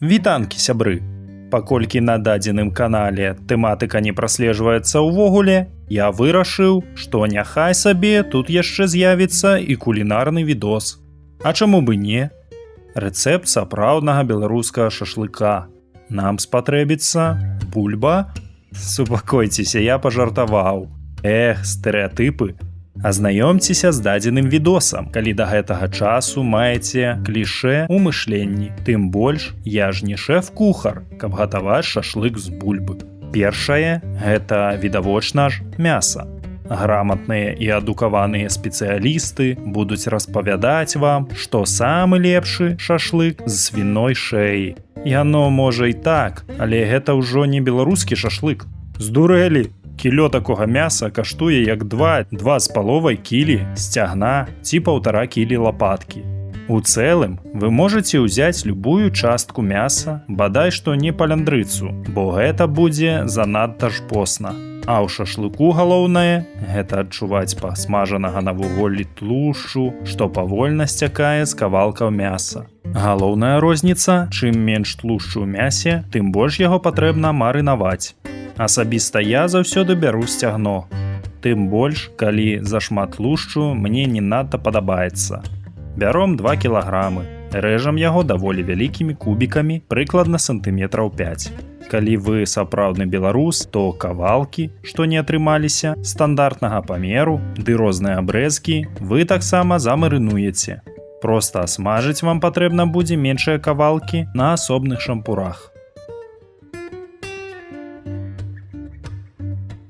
Вітанкі, сябры! Паколькі на дадзеным канале тэматыка не праслежваецца ўвогуле, я вырашыў, што няхай сабе тут яшчэ з'явіцца і кулінарны відос. А чаму бы не? Рэцэпт сапраўднага беларускага шашлыка. Нам спатрэбіцца бульба? Супакойцеся, я пажартаваў. Стэрэатыпы. Азнаёмцеся з дадзеным відосам, калі да гэтага часу маеце клішэ ў мышленні. Тым больш, я ж не шэф-кухар, каб гатаваць шашлык з бульбы. Першае – гэта відавочна ж мяса. Граматныя і адукаваныя спецыялісты будуць распавядаць вам, што самы лепшы шашлык з свіной шэі. Яно можа і так, але гэта ўжо не беларускі шашлык. Здурэлі! Кіло такога мяса каштуе як 2,5 кілі сцягна ці 1,5 кілі лапаткі. У цэлым, вы можаце ўзяць любую частку мяса, бадай што не паляндрыцу, бо гэта будзе занадта ж посна. А ў шашлыку галоўнае – гэта адчуваць пасмажанага на вуголлі тлушчу, што павольна сцякае з кавалкаў мяса. Галоўная розніца – чым менш тлушчу ў мясе, тым больш яго патрэбна марынаваць. Асабіста я заўсёды бяру сцягно. Тым больш, калі зашмат тлушчу мне не надта падабаецца. Бяром 2 кілаграмы. Рэжам яго даволі вялікімі кубікамі, прыкладна сантыметраў 5. Калі вы сапраўдны беларус, то кавалкі, што не атрымаліся, стандартнага памеру, ды розныя абрэзкі вы таксама замарынуеце. Проста асмажыць вам патрэбна будзе меншыя кавалкі на асобных шампурах.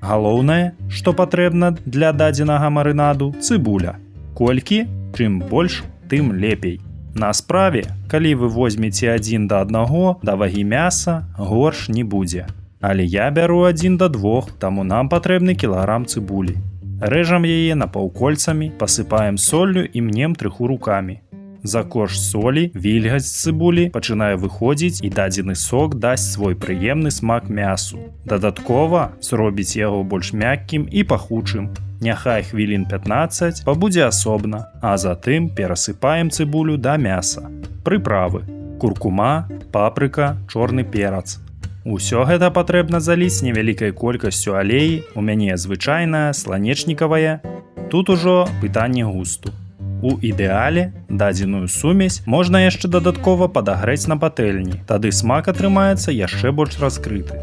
Галоўнае, што патрэбна для дадзенага марынаду – цыбуля. Колькі? Чым больш, тым лепей. На справе, калі вы возьмеце 1 да 1 да вагі мяса, горш не будзе. Але я бяру 1 да 2, таму нам патрэбны кілаграм цыбулі. Рэжам яе напаўкольцамі, пасыпаем соллю і мнем трыху рукамі. За кошт солі вільгаць цыбулі пачынае выходзіць і дадзены сок дасць свой прыемны смак мясу. Дадаткова зробіць яго больш мяккім і пахучым. Няхай хвілін 15 пабудзе асобна, а затым перасыпаем цыбулю да мяса. Прыправы: куркума, папрыка, чорны перац. Усё гэта патрэбна заліць невялікай колькасцю алеі, у мяне звычайная, сланечнікавая. Тут ужо пытанне густу. У ідэале дадзеную сумесь можна яшчэ дадаткова падагрэць на патэльні, тады смак атрымаецца яшчэ больш раскрыты.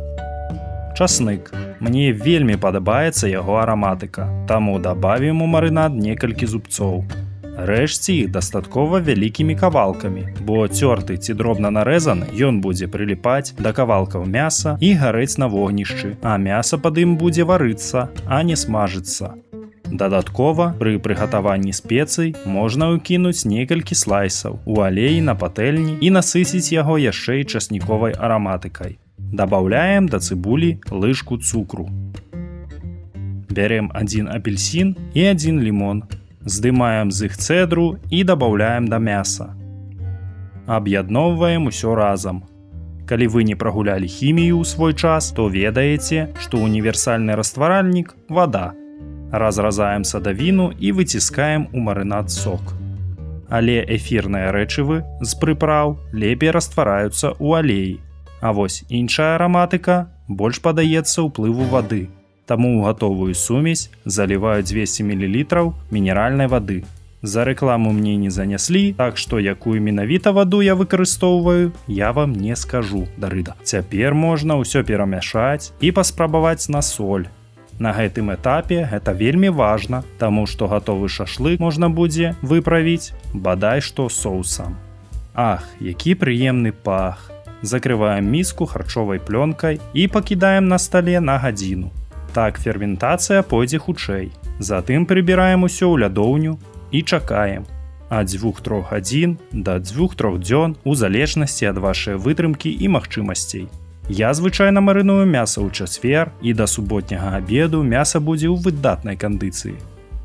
Часнык. Мне вельмі падабаецца яго араматыка, таму дабавім у марынад некалькі зубцоў. Рэжьце іх дастаткова вялікімі кавалкамі, бо цёрты ці дробна нарэзаны ён будзе прыліпаць да кавалкаў мяса і гарэць на вогнішчы, а мяса пад ім будзе варыцца, а не смажыцца. Дадаткова, пры прыгатаванні спецый можна ўкінуць некалькі слайсаў у алеі на патэльні і насыціць яго яшчэ і часніковай араматыкай. Дабаўляем да цыбулі лыжку цукру. Бярем 1 апельсін і 1 лімон. Здымаем з іх цэдру і дабаўляем да мяса. Аб'ядноўваем усё разам. Калі вы не прагулялі хімію ў свой час, то ведаеце, што універсальны растваральнік – вада. Разразаем садавіну і выціскаем у марынад сок. Але эфірныя рэчывы з прыпраў лепей раствараюцца ў алеі. А вось іншая араматыка больш падаецца ўплыву вады. Таму ў гатовую сумесь заліваю 200 мл мінеральнай вады. За рэкламу мне не заняслі, так што якую менавіта ваду я выкарыстоўваю, я вам не скажу, дарыда. Цяпер можна ўсё перамяшаць і паспрабаваць на соль. На гэтым этапе гэта вельмі важна, таму што гатовы шашлык можна будзе выправіць бадай што соусам. Ах, які прыемны пах! Закрываем міску харчовай плёнкай і пакідаем на стале на гадзіну. Так ферментацыя пойдзе хутчэй. Затым прыбіраем усё ў лядоўню і чакаем. Ад 2-3 гадзін да 2-3 дзён у залежнасці ад вашай вытрымкі і магчымасцей. Я звычайна марыную мяса ў чацвер і да суботняга абеду мяса будзе ў выдатнай кандыцыі.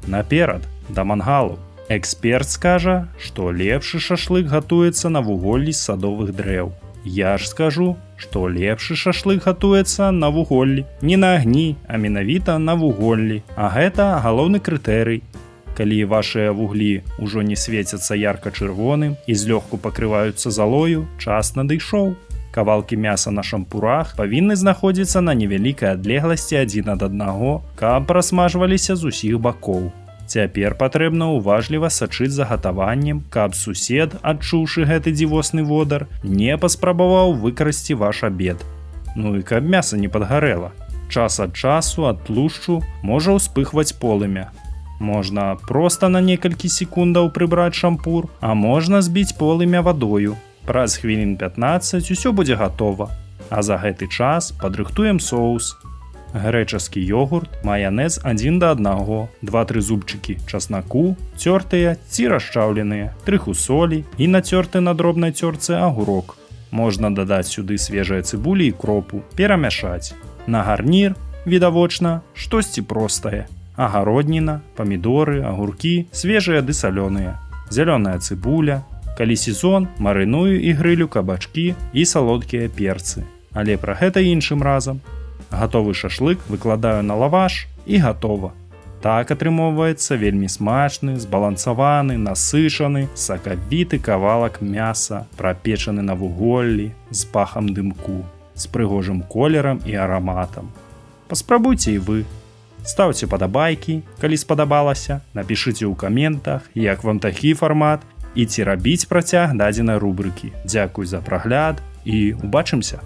Наперад, да мангалу. Эксперт скажа, што лепшы шашлык гатуецца на вуголлі з садовых дрэў. Я ж скажу, што лепшы шашлык гатуецца на вуголлі. Не на агні, а менавіта на вуголлі. А гэта галоўны крытэрый. Калі вашыя вуглі ўжо не свецяцца ярка-чырвоным і злёгку пакрываюцца залою, час надышоў. Кавалкі мяса на шампурах павінны знаходзіцца на невялікай адлегласці адзін ад аднаго, каб прасмажваліся з усіх бакоў. Цяпер патрэбна уважліва сачыць за гатаваннем, каб сусед, адчуўшы гэты дзівосны водар, не паспрабаваў выкрасці ваш абед. Ну і каб мяса не падгарэла. Час ад часу ад тлушчу можа ўспыхваць полымя. Можна проста на некалькі секундаў прыбраць шампур, а можна збіць полымя вадою. Праз хвілін 15 усё будзе гатова. А за гэты час падрыхтуем соус. Грэчаскі йогурт, маянез 1:1, 2-3 зубчыкі часнаку, цёртыя ці расчаўленыя, крыху солі і нацёрты на дробнай цёрцы агурок. Можна дадаць сюды свежыя цыбулі і кропу, перамяшаць. На гарнір, відавочна, штосьці простае. Агародніна, памідоры, агуркі, свежыя ды салёныя, зялёная цыбуля. Калі сезон, марыную і грылю кабачкі і салодкія перцы. Але пра гэта іншым разам. Гатовы шашлык выкладаю на лаваш і гатова. Так атрымоўваецца вельмі смачны, збалансаваны, насычаны, сакавіты кавалак мяса, прапечаны на вуголлі, з пахам дымку, з прыгожым колерам і араматам. Паспрабуйце і вы. Стаўце падабайкі, калі спадабалася, напішыце ў каментах, як вам такі фармат і ці рабіць працяг дадзенай рубрыкі. Дзякуй за прагляд і убачымся!